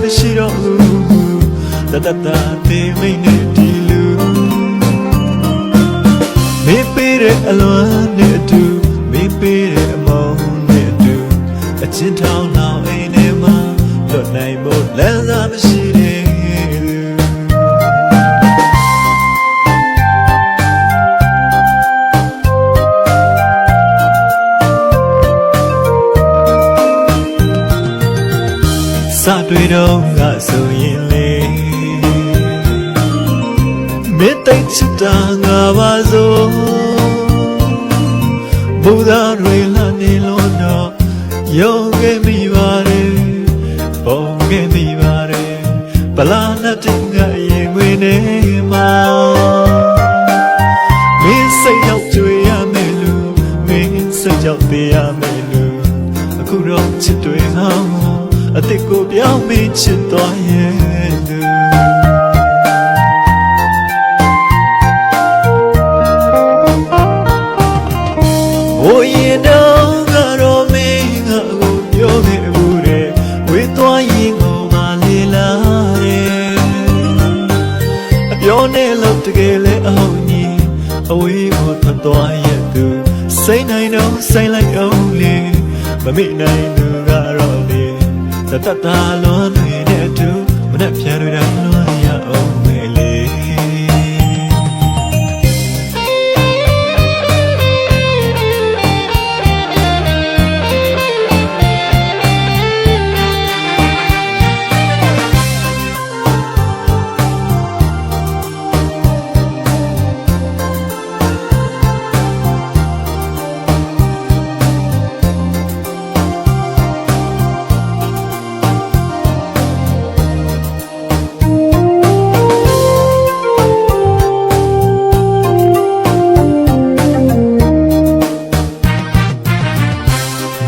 မရှိတော့ဘူးတတတသေးမိတ်နဲ့ဒီလူမင်းပေးတဲ့အလွမ်းနဲ့အတူမင်းပေးတဲ့အမောင်းနဲ့အတူအချင်းထောင်းလောင်အိမ်ထဲမှာလွတ်နိုင်ဖို့လမ်းစာမရှိတဲ့စတွေ့တော့ငါဆိုရင်လေမင်းတိတ်ချစ်တာငါပါစို့ဘူသာတွေလာနေလို့တော့ရောခဲ့မိပါတယ်ပုံခဲ့မိပါတယ်ဗလာနဲ့တင်ငါရင်ခွေနေမှာမင်းစိတ်ရောက်ကြွေရမယ်လို့မင်းစိတ်ရောက်သေးရမယ်လို့အခုတော့ချစ်တွေဟောင်းအစ်ကိုပြောင်းမိချစ်သွားရဲ့လူဟိုရင်တော့ကတော့မင်းငါ့ကိုပြောခဲ့ဘူးတဲ့ဝေးသွားရင်ကိုမလေးလာတဲ့အပြောနဲ့လို့တကယ်လဲအဟုတ်ကြီးအဝေးကိုထွက်သွားရဲ့သူစိတ်နိုင်တော့ဆိုင်လိုက်အောင်လေမမိနိုင်သူကတော့လေတတတာလွန်နေတဲ့သူမနဲ့ဖြန်တွေတိုင်းလွန်ရအောင်မေးလေ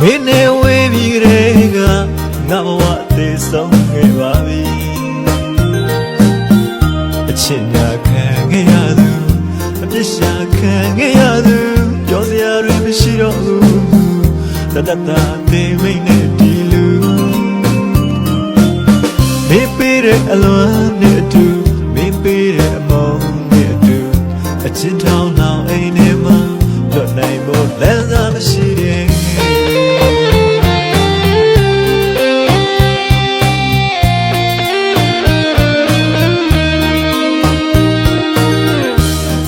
မင်းနဲ့ဝေးပြီးတဲ့ကငါဘဝသေးဆုံးခဲ့ပါပြီအချစ်ညာခံခဲ့ရသူအပြစ်ရှာခံခဲ့ရသူပြောစရာတွေမရှိတော့ဘူးတတတသေးမိတ်နဲ့ဒီလူမင်းပေးတဲ့အလွမ်းနဲ့အတူမင်းပေးတဲ့အမောင်းနဲ့အတူအချစ်ထောင်းလောင်အိမ်ထဲမှာလွတ်နိုင်ဖို့လမ်းစာမရှိတဲ့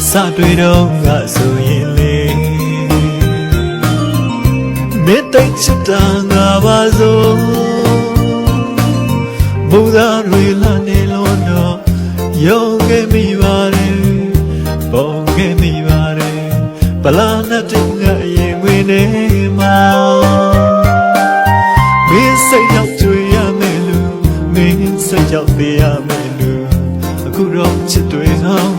စတွေ့တော့ငါဆိုရင်လေမင်းတိတ်ချစ်တာငါပါစို့ဘူသာတွေလာနေလို့တော့ရောခဲ့မိပါတယ်ပုံခဲ့မိပါတယ်ဗလာနဲ့တင်ငါရင်ခွေနေမှာမင်းစိတ်ရောက်ကြွေရမယ်လို့မင်းစိတ်ရောက်သေးရမယ်လို့အခုတော့ချစ်တွေဟောင်း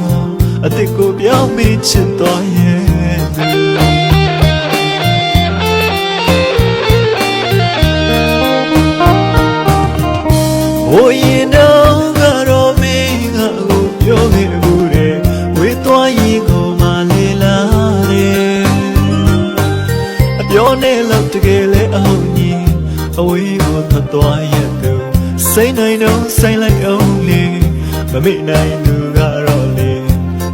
အစ်ကိုပြောင်းမိချစ်သွားရဲ့ဟိုရင်တော့ကတော့မင်းငါ့ကိုပြောခဲ့ဘူးတဲ့ဝေးသွားရင်ကိုမလေးလာတဲ့အပြောနဲ့လို့တကယ်လဲအဟုတ်ကြီးအဝေးကိုထွက်သွားရဲ့သူစိတ်နိုင်တော့ဆိုင်လိုက်အောင်လေမမိနိုင်သူကတော့လေ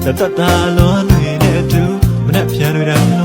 တတတာလွန်နေတဲ့သူမနဲ့ဖြန်တွေတိုင်း